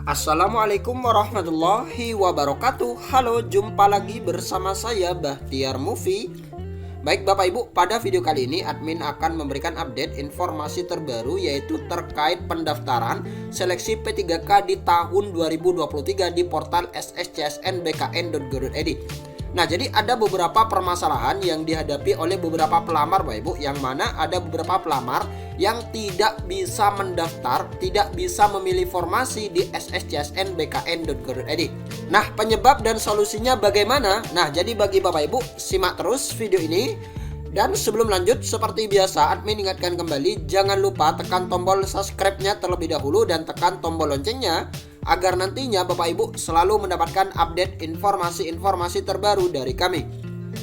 Assalamualaikum warahmatullahi wabarakatuh. Halo, jumpa lagi bersama saya Bahtiar Movie. Baik Bapak Ibu, pada video kali ini admin akan memberikan update informasi terbaru, yaitu terkait pendaftaran seleksi P3K di tahun 2023 di portal sscsnbkn.go.id. Nah, jadi ada beberapa permasalahan yang dihadapi oleh beberapa pelamar Bapak Ibu, yang mana ada beberapa pelamar yang tidak bisa mendaftar, tidak bisa memilih formasi di sscsnbkn.go.id. Nah, penyebab dan solusinya bagaimana? Nah, jadi bagi Bapak Ibu, simak terus video ini. Dan sebelum lanjut, seperti biasa admin ingatkan kembali, jangan lupa tekan tombol subscribe-nya terlebih dahulu dan tekan tombol loncengnya, agar nantinya Bapak Ibu selalu mendapatkan update informasi-informasi terbaru dari kami.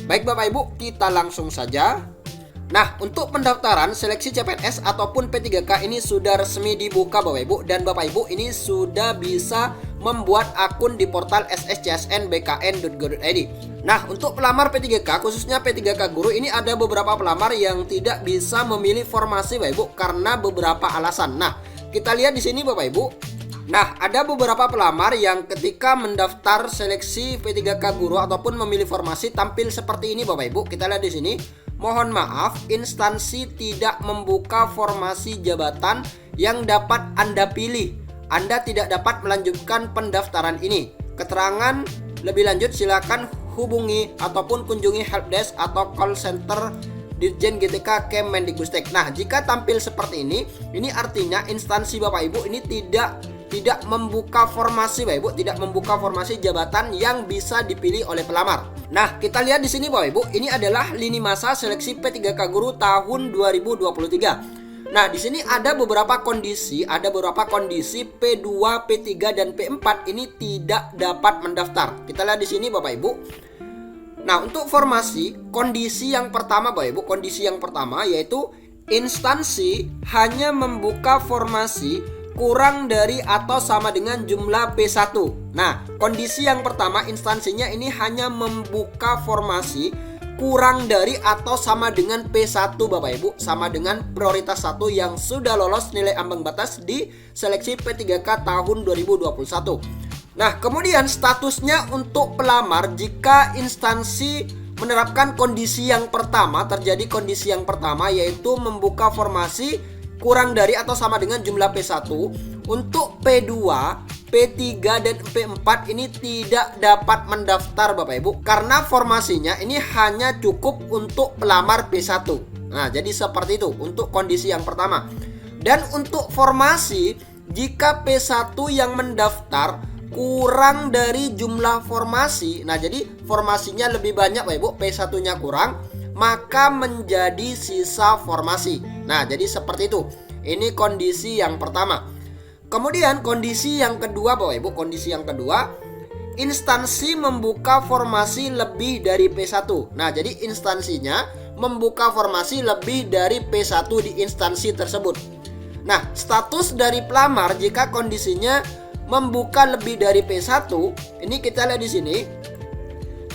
Baik Bapak Ibu, kita langsung saja. Nah, untuk pendaftaran seleksi CPNS ataupun P3K ini sudah resmi dibuka Bapak Ibu, dan Bapak Ibu ini sudah bisa membuat akun di portal sscsnbkn.go.id. Nah, untuk pelamar P3K, khususnya P3K guru, ini ada beberapa pelamar yang tidak bisa memilih formasi Bapak Ibu karena beberapa alasan. Nah, kita lihat di sini Bapak Ibu. Nah, ada beberapa pelamar yang ketika mendaftar seleksi P3K guru ataupun memilih formasi tampil seperti ini Bapak Ibu. Kita lihat di sini. Mohon maaf, instansi tidak membuka formasi jabatan yang dapat Anda pilih. Anda tidak dapat melanjutkan pendaftaran ini. Keterangan lebih lanjut silakan hubungi ataupun kunjungi helpdesk atau call center Dirjen GTK Kemendikbudristek. Nah, jika tampil seperti ini artinya instansi Bapak Ibu ini tidak membuka formasi Bapak Ibu, tidak membuka formasi jabatan yang bisa dipilih oleh pelamar. Nah, kita lihat di sini Bapak Ibu, ini adalah lini masa seleksi P3K guru tahun 2023. Nah, di sini ada beberapa kondisi, P2, P3 dan P4 ini tidak dapat mendaftar. Kita lihat di sini Bapak Ibu. Nah, untuk formasi, kondisi yang pertama Bapak Ibu, yaitu instansi hanya membuka formasi kurang dari atau sama dengan jumlah P1. Nah, kondisi yang pertama, instansinya ini hanya membuka formasi kurang dari atau sama dengan P1 Bapak Ibu, sama dengan prioritas 1 yang sudah lolos nilai ambang batas di seleksi P3K tahun 2021. Nah, kemudian statusnya untuk pelamar jika instansi menerapkan kondisi yang pertama, terjadi kondisi yang pertama yaitu membuka formasi kurang dari atau sama dengan jumlah P1, untuk P2, P3 dan P4 ini tidak dapat mendaftar Bapak Ibu karena formasinya ini hanya cukup untuk pelamar P1. Nah, jadi seperti itu untuk kondisi yang pertama. Dan untuk formasi, jika P1 yang mendaftar kurang dari jumlah formasi, nah jadi formasinya lebih banyak Bapak Ibu, P1-nya kurang, maka menjadi sisa formasi. Nah, jadi seperti itu. Ini kondisi yang pertama. Kemudian kondisi yang kedua Bapak Ibu, instansi membuka formasi lebih dari P1. Nah, jadi instansinya membuka formasi lebih dari P1 di instansi tersebut. Nah, status dari pelamar jika kondisinya membuka lebih dari P1, ini kita lihat di sini.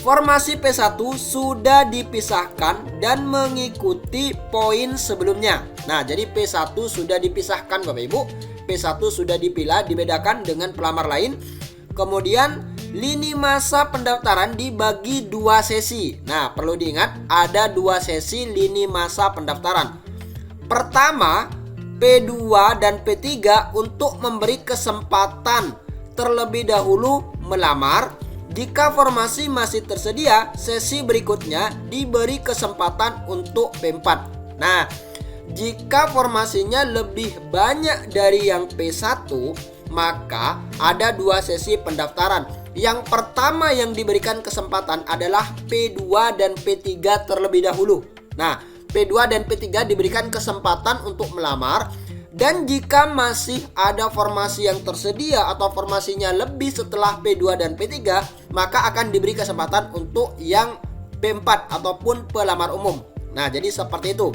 Formasi P1 sudah dipisahkan dan mengikuti poin sebelumnya. Nah, jadi P1 sudah dipisahkan Bapak Ibu. P1 sudah dipilah, dibedakan dengan pelamar lain. Kemudian lini masa pendaftaran dibagi 2 sesi. Nah, perlu diingat ada 2 sesi lini masa pendaftaran. Pertama, P2 dan P3 untuk memberi kesempatan terlebih dahulu melamar. Jika formasi masih tersedia, sesi berikutnya diberi kesempatan untuk P4. Nah, jika formasinya lebih banyak dari yang P1, maka ada 2 sesi pendaftaran. Yang pertama yang diberikan kesempatan adalah P2 dan P3 terlebih dahulu. Nah, P2 dan P3 diberikan kesempatan untuk melamar. Dan jika masih ada formasi yang tersedia atau formasinya lebih setelah P2 dan P3, maka akan diberi kesempatan untuk yang P4 ataupun pelamar umum. Nah, jadi seperti itu.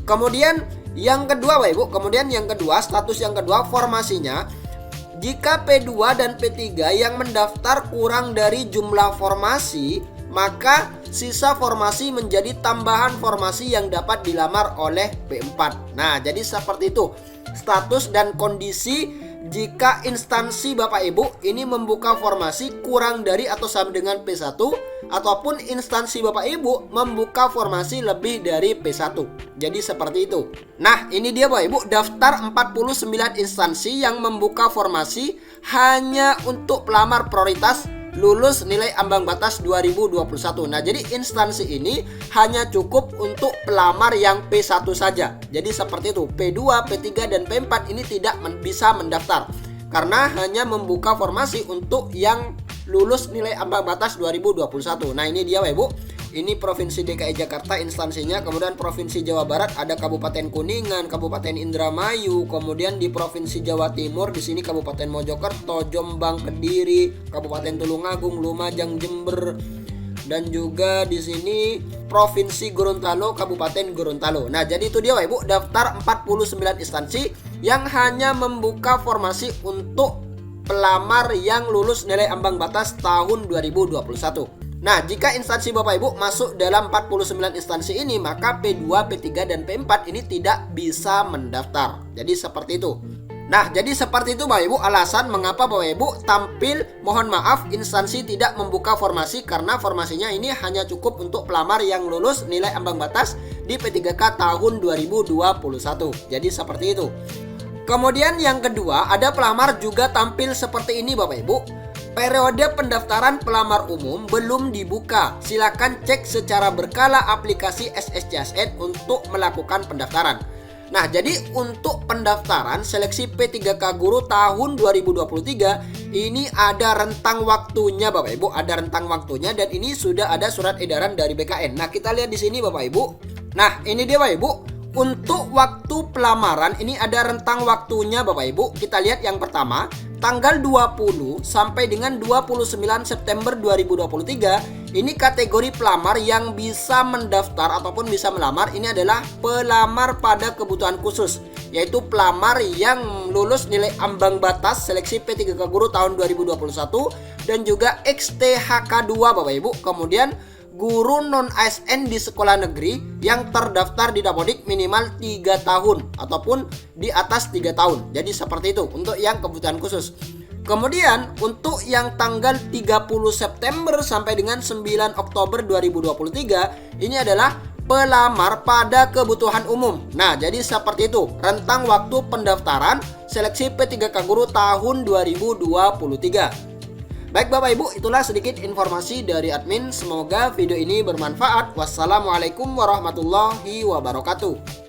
Kemudian yang kedua Bapak Ibu, status yang kedua formasinya, jika P2 dan P3 yang mendaftar kurang dari jumlah formasi, maka sisa formasi menjadi tambahan formasi yang dapat dilamar oleh P4. Nah, jadi seperti itu status dan kondisi jika instansi Bapak Ibu ini membuka formasi kurang dari atau sama dengan P1, ataupun instansi Bapak Ibu membuka formasi lebih dari P1. Jadi seperti itu. Nah, ini dia Bapak Ibu daftar 49 instansi yang membuka formasi hanya untuk pelamar prioritas lulus nilai ambang batas 2021. Nah, jadi instansi ini hanya cukup untuk pelamar yang P1 saja. Jadi seperti itu. P2, P3 dan P4 ini tidak bisa mendaftar karena hanya membuka formasi untuk yang lulus nilai ambang batas 2021. Nah, ini dia Bapak Ibu. Ini Provinsi DKI Jakarta instansinya, kemudian Provinsi Jawa Barat ada Kabupaten Kuningan, Kabupaten Indramayu, kemudian di Provinsi Jawa Timur di sini Kabupaten Mojokerto, Jombang, Kediri, Kabupaten Tulungagung, Lumajang, Jember, dan juga di sini Provinsi Gorontalo, Kabupaten Gorontalo. Nah, jadi itu dia Bapak Ibu daftar 49 instansi yang hanya membuka formasi untuk pelamar yang lulus nilai ambang batas tahun 2021. Nah, jika instansi Bapak Ibu masuk dalam 49 instansi ini, maka P2, P3 dan P4 ini tidak bisa mendaftar. Jadi seperti itu. Nah, jadi seperti itu Bapak Ibu alasan mengapa Bapak Ibu tampil mohon maaf instansi tidak membuka formasi, karena formasinya ini hanya cukup untuk pelamar yang lulus nilai ambang batas di P3K tahun 2021. Jadi seperti itu. Kemudian yang kedua, ada pelamar juga tampil seperti ini Bapak Ibu. Periode pendaftaran pelamar umum belum dibuka. Silakan cek secara berkala aplikasi SSCSN untuk melakukan pendaftaran. Nah, jadi untuk pendaftaran seleksi P3K Guru tahun 2023 ini ada rentang waktunya Bapak Ibu, ada rentang waktunya dan ini sudah ada surat edaran dari BKN. Nah, kita lihat di sini Bapak Ibu. Nah, ini dia Bapak Ibu. Untuk waktu pelamaran ini ada rentang waktunya Bapak Ibu. Kita lihat yang pertama, tanggal 20 sampai dengan 29 September 2023. Ini kategori pelamar yang bisa mendaftar ataupun bisa melamar ini adalah pelamar pada kebutuhan khusus, yaitu pelamar yang lulus nilai ambang batas seleksi P3K Guru tahun 2021 dan juga XTHK2 Bapak Ibu. Kemudian guru non-ASN di sekolah negeri yang terdaftar di Dapodik minimal 3 tahun ataupun di atas 3 tahun. Jadi seperti itu untuk yang kebutuhan khusus. Kemudian untuk yang tanggal 30 September sampai dengan 9 Oktober 2023 ini adalah pelamar pada kebutuhan umum. Nah, jadi seperti itu rentang waktu pendaftaran seleksi P3K Guru tahun 2023. Baik Bapak Ibu, itulah sedikit informasi dari admin. Semoga video ini bermanfaat. Wassalamualaikum warahmatullahi wabarakatuh.